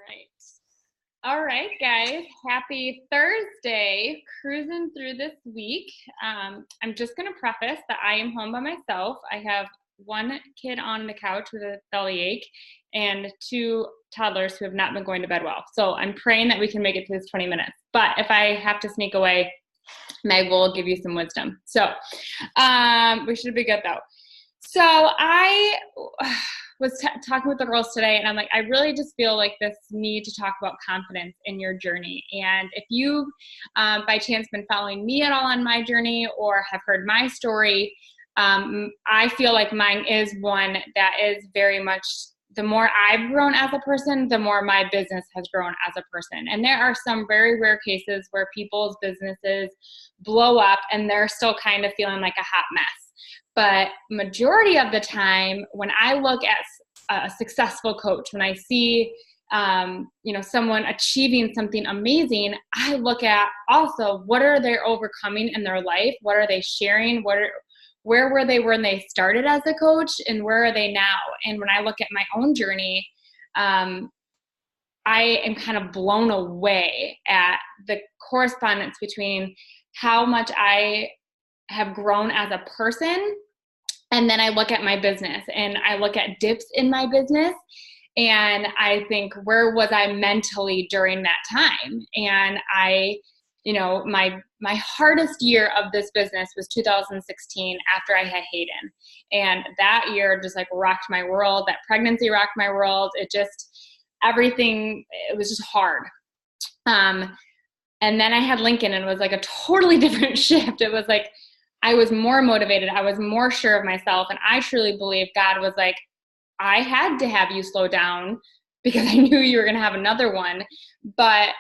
right. All right, guys. Happy Thursday. Cruising through this week. I'm just going to preface that I am home by myself. I have one kid on the couch with a bellyache and two toddlers who have not been going to bed well. So I'm praying that we can make it to this 20 minutes. But if I have to sneak away, Meg will give you some wisdom. So we should be good, though. So I was talking with the girls today, and I'm like, I really just feel like this need to talk about confidence in your journey. And if you've, by chance, been following me at all on my journey or have heard my story, I feel like mine is one that is very much, the more I've grown as a person, the more my business has grown as a person. And there are some very rare cases where people's businesses blow up and they're still kind of feeling like a hot mess. But majority of the time, when I look at a successful coach, when I see, someone achieving something amazing, I look at also what are they overcoming in their life? What are they sharing? Where were they when they started as a coach, and where are they now? And when I look at my own journey, I am kind of blown away at the correspondence between how much I have grown as a person. And then I look at my business and I look at dips in my business and I think, where was I mentally during that time? And my hardest year of this business was 2016 after I had Hayden. And that year just like rocked my world. That pregnancy rocked my world. Everything, it was just hard. And then I had Lincoln, and it was like a totally different shift. It was like, I was more motivated. I was more sure of myself. And I truly believe God was like, I had to have you slow down because I knew you were going to have another one, but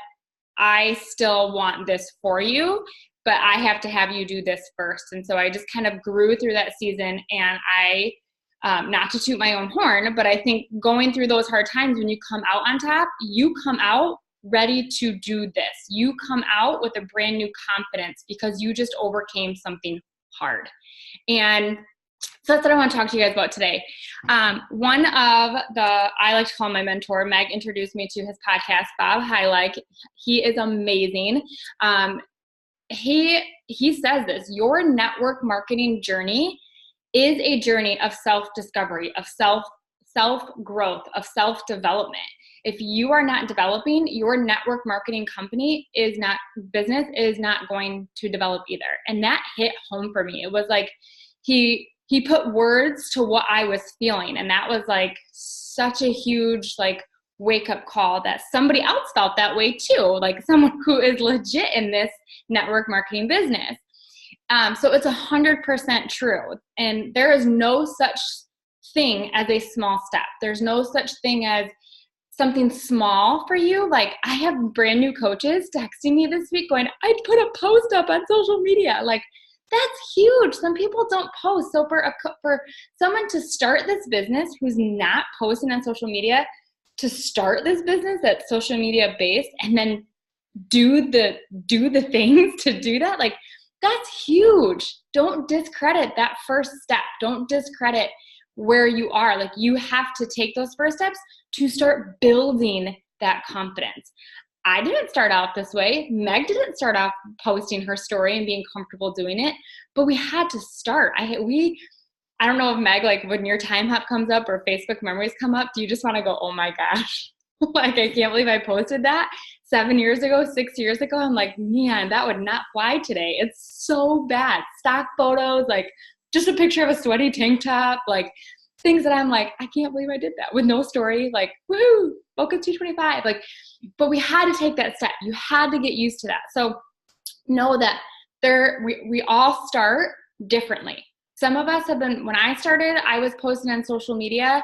I still want this for you, but I have to have you do this first. And so I just kind of grew through that season, and I, not to toot my own horn, but I think going through those hard times, when you come out on top, you come out ready to do this. You come out with a brand new confidence because you just overcame something hard. And so that's what I want to talk to you guys about today. One of I like to call my mentor, Meg introduced me to his podcast, Bob Highlight. He is amazing. He says this: your network marketing journey is a journey of self-discovery, of self-growth, of self-development. If you are not developing, your network marketing business is not going to develop either. And that hit home for me. It was like he put words to what I was feeling. And that was like such a huge like wake up call that somebody else felt that way too. Like someone who is legit in this network marketing business. So it's 100% true. And there is no such thing as a small step. There's no such thing as something small for you. Like, I have brand new coaches texting me this week going, I put a post up on social media. Like, that's huge. Some people don't post. So for someone to start this business who's not posting on social media, to start this business that's social media based, and then do the things to do that, like, that's huge. Don't discredit that first step. Don't discredit where you are. Like, you have to take those first steps to start building that confidence. I didn't start out this way. Meg didn't start off posting her story and being comfortable doing it, but we had to start. I don't know if Meg, like when your time hop comes up or Facebook memories come up, do you just want to go, oh my gosh, like I can't believe I posted that 7 years ago, 6 years ago. I'm like, man, that would not fly today. It's so bad. Stock photos, like just a picture of a sweaty tank top, like things that I'm like, I can't believe I did that with no story, like, woohoo, Focus 225. Like, but we had to take that step. You had to get used to that. So know that we all start differently. Some of us have been, when I started, I was posting on social media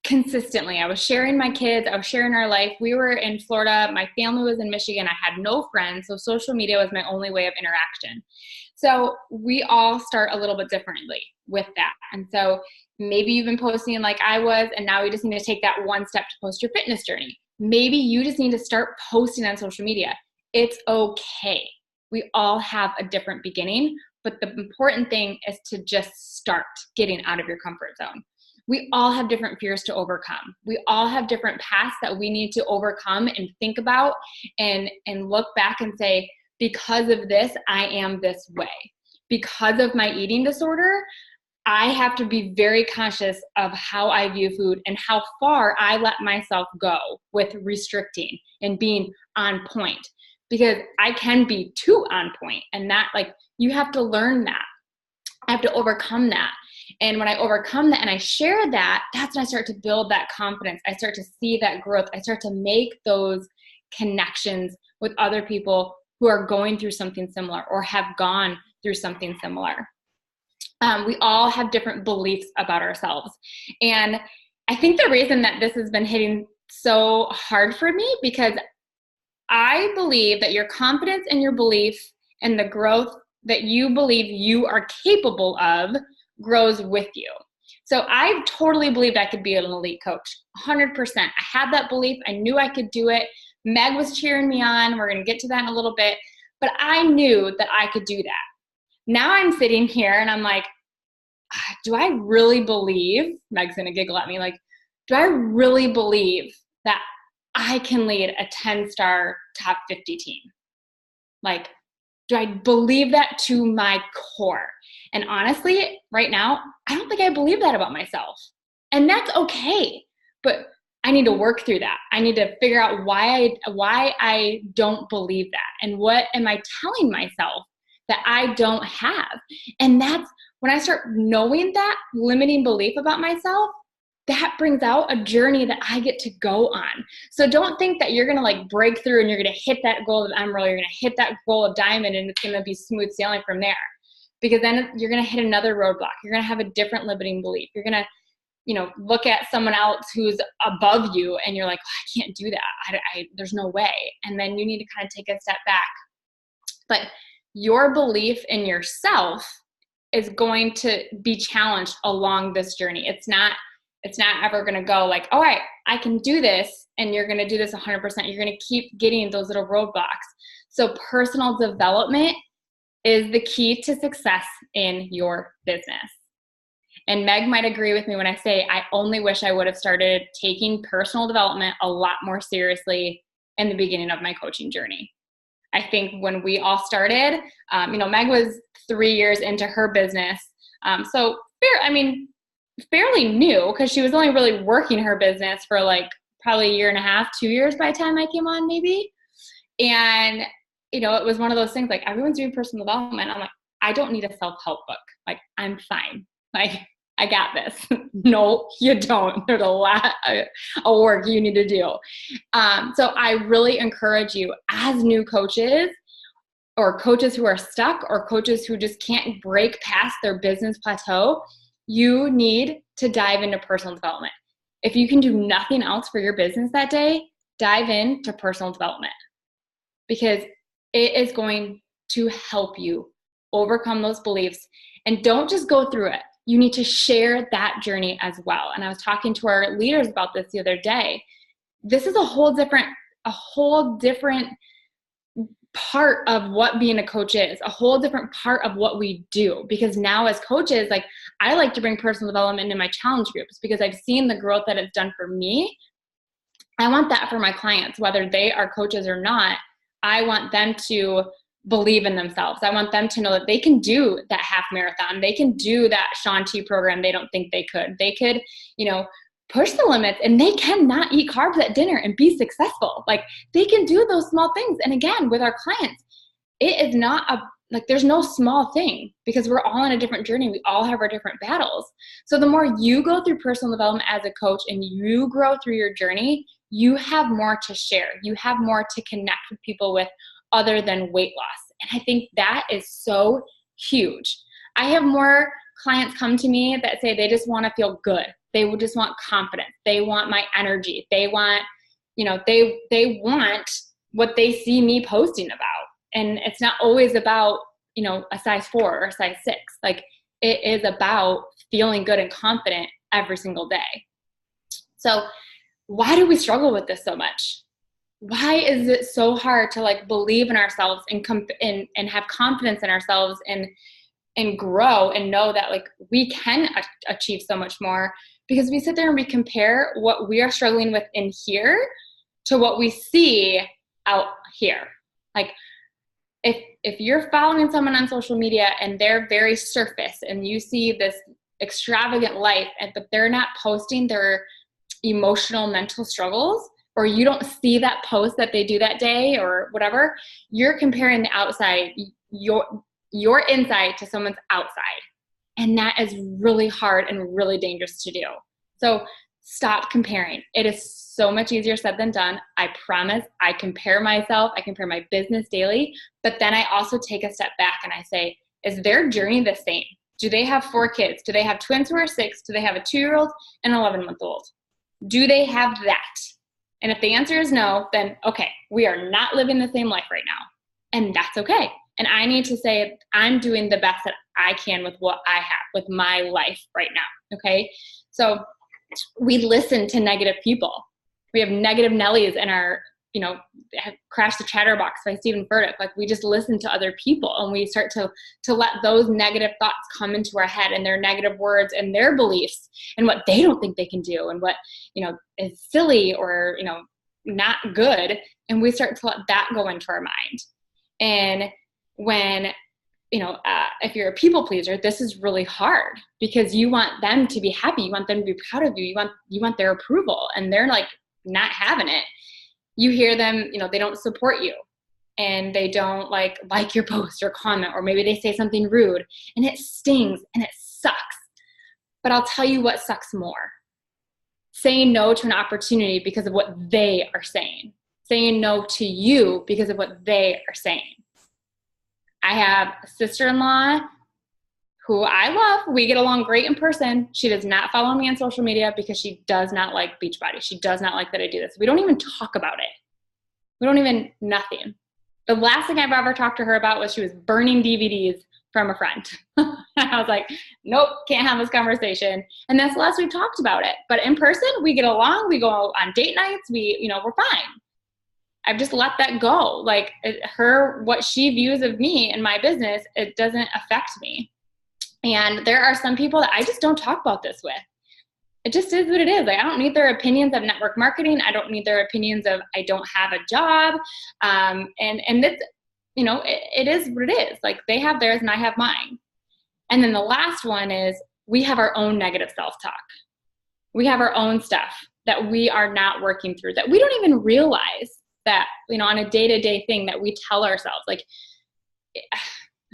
consistently. I was sharing my kids. I was sharing our life. We were in Florida. My family was in Michigan. I had no friends. So social media was my only way of interaction. So we all start a little bit differently with that. And so maybe you've been posting like I was, and now you just need to take that one step to post your fitness journey. Maybe you just need to start posting on social media. It's okay. We all have a different beginning, but the important thing is to just start getting out of your comfort zone. we all have different fears to overcome. We all have different paths that we need to overcome and think about and look back and say, because of this, I am this way. Because of my eating disorder, I have to be very conscious of how I view food and how far I let myself go with restricting and being on point, because I can be too on point, and that, like, you have to learn that. I have to overcome that. And when I overcome that and I share that, that's when I start to build that confidence. I start to see that growth. I start to make those connections with other people who are going through something similar or have gone through something similar. We all have different beliefs about ourselves. And I think the reason that this has been hitting so hard for me, because I believe that your confidence and your belief and the growth that you believe you are capable of grows with you. So I totally believed I could be an elite coach, 100%. I had that belief. I knew I could do it. Meg was cheering me on. We're going to get to that in a little bit. But I knew that I could do that. Now I'm sitting here and I'm like, do I really believe, Meg's going to giggle at me, like, do I really believe that I can lead a 10-star top 50 team? Like, do I believe that to my core? And honestly, right now, I don't think I believe that about myself. And that's okay. But I need to work through that. I need to figure out why I don't believe that. And what am I telling myself that I don't have? And that's when I start knowing that limiting belief about myself, that brings out a journey that I get to go on. So don't think that you're going to like break through and you're going to hit that goal of emerald, you're going to hit that goal of diamond, and it's going to be smooth sailing from there. Because then you're going to hit another roadblock. You're going to have a different limiting belief. You're going to, look at someone else who's above you and you're like, oh, I can't do that. There's no way. And then you need to kind of take a step back. But your belief in yourself is going to be challenged along this journey. It's not ever going to go like, all right, I can do this, and you're going to do this 100%. You're going to keep getting those little roadblocks. So personal development is the key to success in your business. And Meg might agree with me when I say I only wish I would have started taking personal development a lot more seriously in the beginning of my coaching journey. I think when we all started, Meg was 3 years into her business. Fairly new, because she was only really working her business for like probably a year and a half, 2 years by the time I came on maybe. And, it was one of those things, like, everyone's doing personal development. I'm like, I don't need a self-help book. Like, I'm fine. Like, I got this. No, you don't. There's a lot of work you need to do. So I really encourage you, as new coaches or coaches who are stuck or coaches who just can't break past their business plateau, you need to dive into personal development. If you can do nothing else for your business that day, dive into personal development, because it is going to help you overcome those beliefs. And don't just go through it. You need to share that journey as well. And I was talking to our leaders about this the other day. This is a whole different part of what being a coach is, a whole different part of what we do. Because now as coaches, like, I like to bring personal development into my challenge groups because I've seen the growth that it's done for me. I want that for my clients, whether they are coaches or not. I want them to believe in themselves. I want them to know that they can do that half marathon. They can do that Shaun T program they don't think they could. They could, push the limits, and they cannot eat carbs at dinner and be successful. Like, they can do those small things. And again, with our clients, it is not there's no small thing, because we're all on a different journey. We all have our different battles. So the more you go through personal development as a coach and you grow through your journey, you have more to share. You have more to connect with people with other than weight loss. And I think that is so huge. I have more clients come to me that say they just want to feel good. They will just want confidence. They want my energy. They want, they want what they see me posting about. And it's not always about, a size 4 or a size 6. Like, it is about feeling good and confident every single day. So why do we struggle with this so much? Why is it so hard to believe in ourselves and have confidence in ourselves and grow and know that we can achieve so much more because we sit there and we compare what we are struggling with in here to what we see out here. Like if you're following someone on social media and they're very surface and you see this extravagant life, but they're not posting their emotional, mental struggles, or you don't see that post that they do that day or whatever, you're comparing the outside, your inside to someone's outside. And that is really hard and really dangerous to do. So stop comparing. It is so much easier said than done. I promise. I compare myself. I compare my business daily. But then I also take a step back and I say, is their journey the same? Do they have 4 kids? Do they have twins who are 6? Do they have a 2-year-old and an 11-month-old? Do they have that? And if the answer is no, then okay, we are not living the same life right now. And that's okay. And I need to say, I'm doing the best that I can with what I have, with my life right now. Okay. So we listen to negative people. We have negative Nellies in our, Crash the Chatterbox by Stephen Furtick. Like we just listen to other people and we start to let those negative thoughts come into our head and their negative words and their beliefs and what they don't think they can do and what, is silly or, not good. And we start to let that go into our mind. And when, if you're a people pleaser, this is really hard because you want them to be happy. You want them to be proud of you. You want their approval, and they're like not having it. You hear them, they don't support you and they don't like your post or comment, or maybe they say something rude and it stings and it sucks. But I'll tell you what sucks more. Saying no to an opportunity because of what they are saying. Saying no to you because of what they are saying. I have a sister-in-law who I love. We get along great in person. She does not follow me on social media because she does not like Beachbody. She does not like that I do this. We don't even talk about it. Nothing. The last thing I've ever talked to her about was she was burning DVDs from a friend. I was like, nope, can't have this conversation. And that's the last we've talked about it. But in person, we get along. We go on date nights. We're fine. I've just let that go. Like what she views of me and my business, it doesn't affect me. And there are some people that I just don't talk about this with. It just is what it is. Like I don't need their opinions of network marketing. I don't need their opinions of I don't have a job. And that's, it is what it is. Like they have theirs and I have mine. And then the last one is we have our own negative self-talk. We have our own stuff that we are not working through, that we don't even realize that, on a day-to-day thing that we tell ourselves. Like,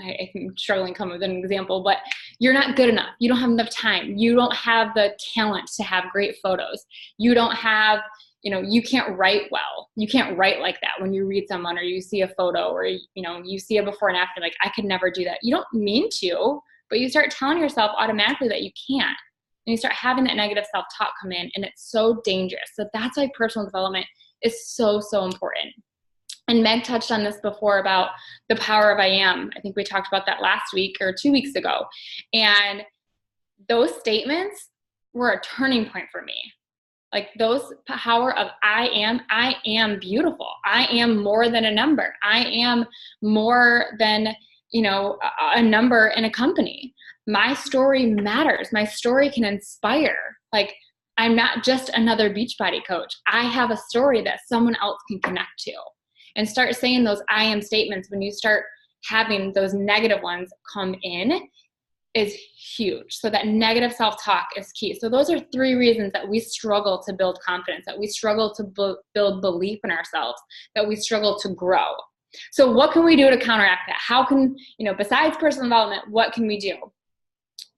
I'm struggling to come up with an example, but you're not good enough. You don't have enough time. You don't have the talent to have great photos. You don't have, you can't write well. You can't write like that when you read someone or you see a photo or, you see a before and after, like I could never do that. You don't mean to, but you start telling yourself automatically that you can't. And you start having that negative self-talk come in, and it's so dangerous. So that's why personal development is so, so important. And Meg touched on this before about the power of I am. I think we talked about that last week or 2 weeks ago. And those statements were a turning point for me. Like those power of I am beautiful. I am more than a number. I am more than, a number in a company. My story matters. My story can inspire. Like I'm not just another Beachbody coach. I have a story that someone else can connect to. And start saying those I am statements when you start having those negative ones come in is huge. So that negative self-talk is key. So those are 3 reasons that we struggle to build confidence, that we struggle to build belief in ourselves, that we struggle to grow. So what can we do to counteract that? How can, besides personal development, what can we do?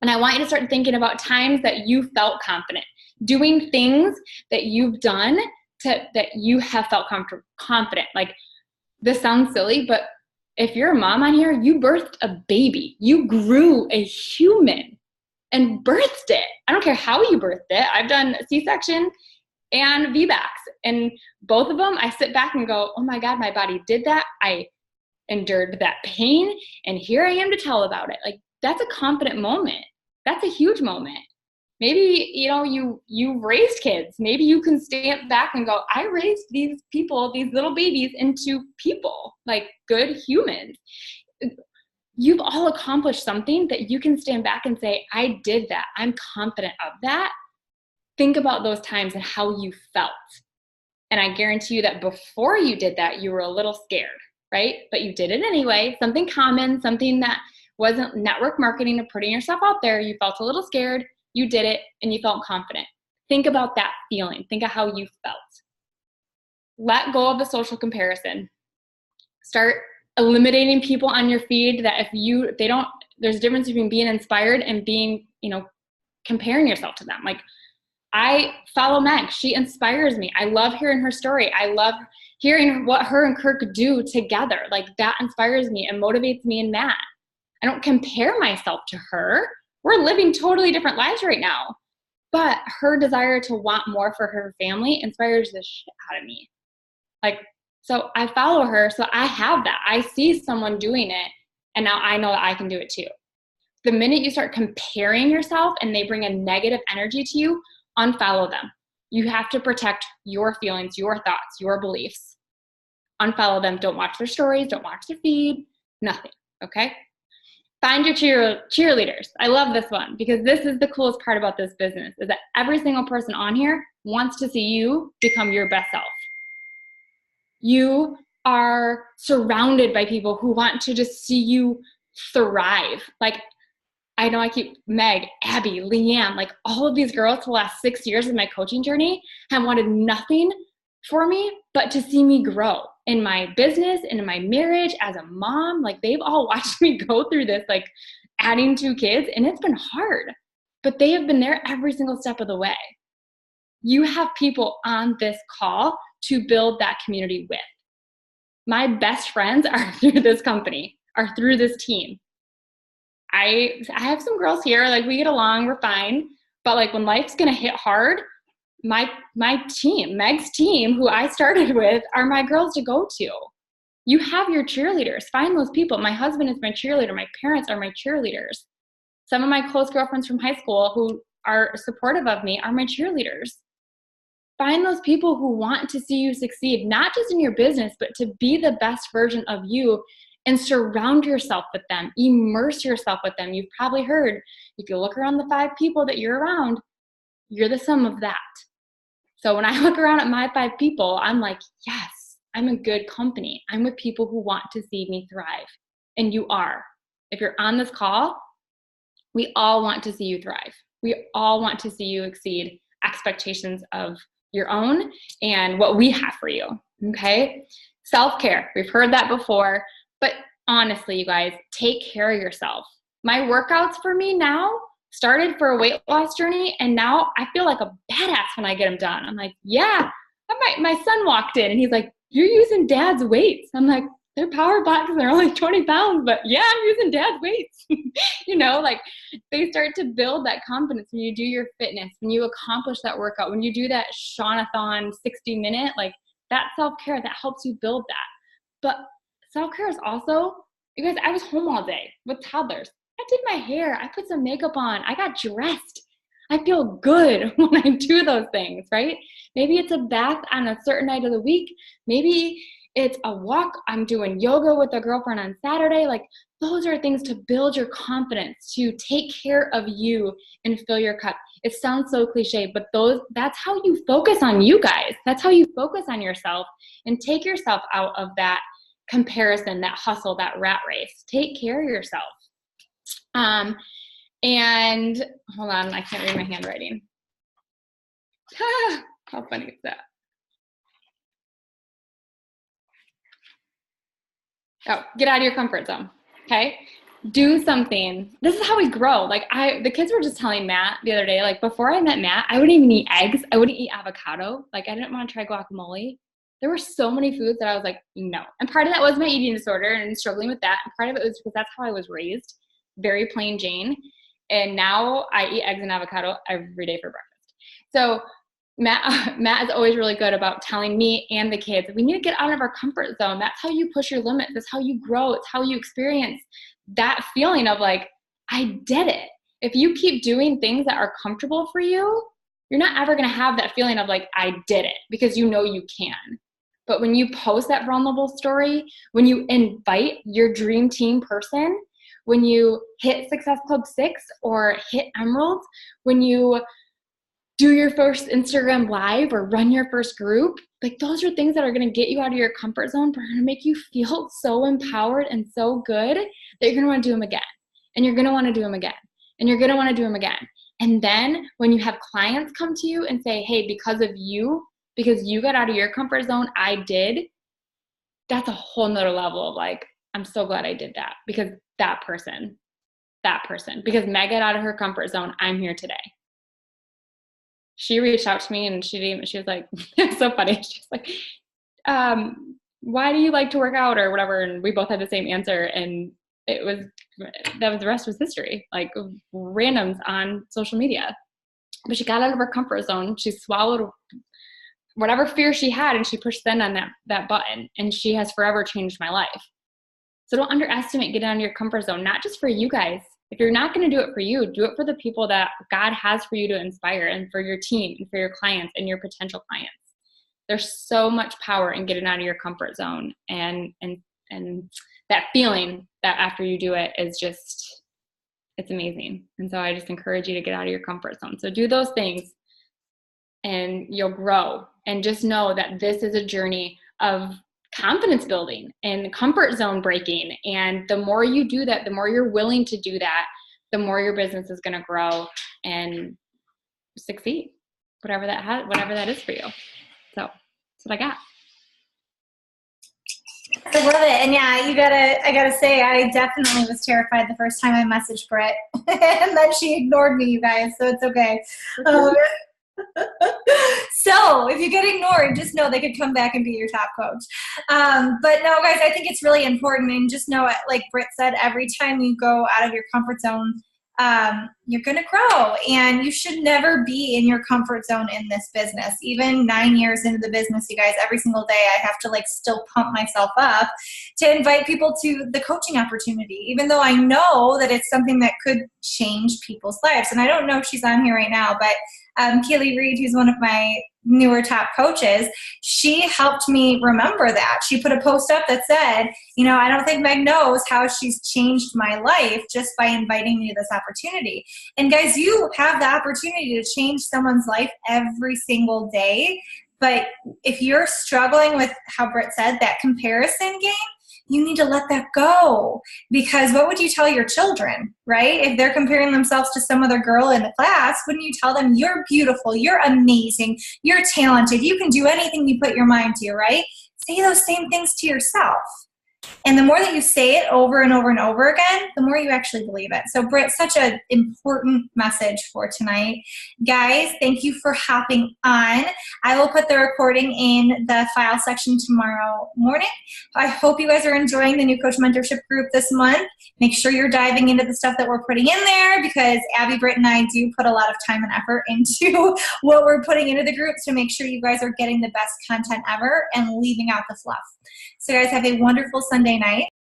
And I want you to start thinking about times that you felt confident, doing things that you've done that you have felt confident. Like this sounds silly, but if you're a mom on here, you birthed a baby. You grew a human and birthed it. I don't care how you birthed it. I've done C-section and VBACs, and both of them, I sit back and go, oh my God, my body did that. I endured that pain, and here I am to tell about it. Like that's a confident moment. That's a huge moment. Maybe, you raised kids. Maybe you can stand back and go, I raised these people, these little babies into people, like good humans. You've all accomplished something that you can stand back and say, I did that. I'm confident of that. think about those times and how you felt. And I guarantee you that before you did that, you were a little scared, right? But you did it anyway. Something common, something that wasn't network marketing or putting yourself out there. You felt a little scared, you did it, and you felt confident. Think about that feeling. Think of how you felt. Let go of the social comparison. Start eliminating people on your feed that there's a difference between being inspired and being, comparing yourself to them. Like, I follow Meg. She inspires me. I love hearing her story. I love hearing what her and Kirk do together. Like, that inspires me and motivates me and Matt. I don't compare myself to her. We're living totally different lives right now. But her desire to want more for her family inspires the shit out of me. Like, so I follow her, so I have that. I see someone doing it, and now I know that I can do it too. The minute you start comparing yourself and they bring a negative energy to you, unfollow them. You have to protect your feelings, your thoughts, your beliefs. Unfollow them. Don't watch their stories. Don't watch their feed. Nothing. Okay? Find your cheerleaders. I love this one because this is the coolest part about this business is that every single person on here wants to see you become your best self. You are surrounded by people who want to just see you thrive. Like, I know I keep Meg, Abby, Leanne, like all of these girls for the last 6 years of my coaching journey have wanted nothing for me but to see me grow in my business and in my marriage as a mom. Like, they've all watched me go through this, like adding 2 kids, and it's been hard, but they have been there every single step of the way. You have people on this call to build that community with. My best friends are through this company, are through this team. I have some girls here, like we get along, we're fine. But like when life's gonna hit hard, my team, Meg's team, who I started with, are my girls to go to. You have your cheerleaders. Find those people. My husband is my cheerleader. My parents are my cheerleaders. Some of my close girlfriends from high school who are supportive of me are my cheerleaders. Find those people who want to see you succeed, not just in your business, but to be the best version of you, and surround yourself with them. Immerse yourself with them. You've probably heard, if you look around the 5 people that you're around, you're the sum of that. So when I look around at my 5 people, I'm like, yes, I'm in good company. I'm with people who want to see me thrive. And you are. If you're on this call, we all want to see you thrive. We all want to see you exceed expectations of your own and what we have for you, okay? Self-care, we've heard that before, but honestly, you guys, take care of yourself. My workouts for me now started for a weight loss journey, and now I feel like a badass when I get them done. I'm like, yeah. My son walked in, and he's like, you're using dad's weights. I'm like, they're power blocks, and they're only 20 pounds, but yeah, I'm using dad's weights. Like they start to build that confidence when you do your fitness, when you accomplish that workout, when you do that Shaunathon 60-minute, like that self-care, that helps you build that. But self-care is also, you guys, I was home all day with toddlers. I did my hair. I put some makeup on. I got dressed. I feel good when I do those things, right? Maybe it's a bath on a certain night of the week. Maybe it's a walk. I'm doing yoga with a girlfriend on Saturday. Like, those are things to build your confidence, to take care of you and fill your cup. It sounds so cliche, but that's how you focus on you guys. That's how you focus on yourself and take yourself out of that comparison, that hustle, that rat race. Take care of yourself. And hold on, I can't read my handwriting. How funny is that? Oh, get out of your comfort zone, okay? Do something. This is how we grow. Like the kids were just telling Matt the other day, like before I met Matt, I wouldn't even eat eggs. I wouldn't eat avocado. Like I didn't want to try guacamole. There were so many foods that I was like, no. And part of that was my eating disorder and struggling with that. And part of it was because that's how I was raised, very plain Jane. And now I eat eggs and avocado every day for breakfast. So Matt is always really good about telling me and the kids, we need to get out of our comfort zone. That's how you push your limits. That's how you grow. It's how you experience that feeling of like, I did it. If you keep doing things that are comfortable for you, you're not ever going to have that feeling of like, I did it, because you know you can. But when you post that vulnerable story, when you invite your dream team person, when you hit Success Club 6 or hit Emerald, when you do your first Instagram live or run your first group. Like, those are things that are going to get you out of your comfort zone, but are going to make you feel so empowered and so good that you're going to want to do them again. And you're going to want to do them again. And you're going to want to do them again. And then when you have clients come to you and say, hey, because of you, because you got out of your comfort zone, I did. That's a whole nother level of like, I'm so glad I did that because that person, because Meg got out of her comfort zone, I'm here today. She reached out to me and she was like, it's so funny. She's like, why do you like to work out or whatever? And we both had the same answer. And the rest was history, like randoms on social media. But she got out of her comfort zone. She swallowed whatever fear she had and she pushed send on that button. And she has forever changed my life. So don't underestimate getting out of your comfort zone, not just for you guys. If you're not going to do it for you, do it for the people that God has for you to inspire and for your team and for your clients and your potential clients. There's so much power in getting out of your comfort zone. And that feeling that after you do it is just, it's amazing. And so I just encourage you to get out of your comfort zone. So do those things and you'll grow. And just know that this is a journey of confidence building and comfort zone breaking. And the more you do that, the more you're willing to do that, the more your business is going to grow and succeed, whatever that is for you. So that's what I got. I love it. And yeah, I gotta say, I definitely was terrified the first time I messaged Britt and then she ignored me, you guys. So it's okay. So if you get ignored, just know they could come back and be your top coach. But no, guys, I think it's really important. And just know, like Britt said, every time you go out of your comfort zone, you're going to grow. And you should never be in your comfort zone in this business. Even 9 years into the business, you guys, every single day I have to like still pump myself up to invite people to the coaching opportunity, even though I know that it's something that could change people's lives. And I don't know if she's on here right now, but Keely Reed, who's one of my newer top coaches, she helped me remember that. She put a post up that said, I don't think Meg knows how she's changed my life just by inviting me to this opportunity. And guys, you have the opportunity to change someone's life every single day. But if you're struggling with, how Britt said, that comparison game, you need to let that go. Because what would you tell your children, right? If they're comparing themselves to some other girl in the class, wouldn't you tell them, you're beautiful, you're amazing, you're talented, you can do anything you put your mind to, right? Say those same things to yourself. And the more that you say it over and over and over again, the more you actually believe it. So Britt, such an important message for tonight. Guys, thank you for hopping on. I will put the recording in the file section tomorrow morning. I hope you guys are enjoying the new Coach Mentorship group this month. Make sure you're diving into the stuff that we're putting in there, because Abby, Britt, and I do put a lot of time and effort into what we're putting into the groups to make sure you guys are getting the best content ever and leaving out the fluff. So guys, have a wonderful Sunday night.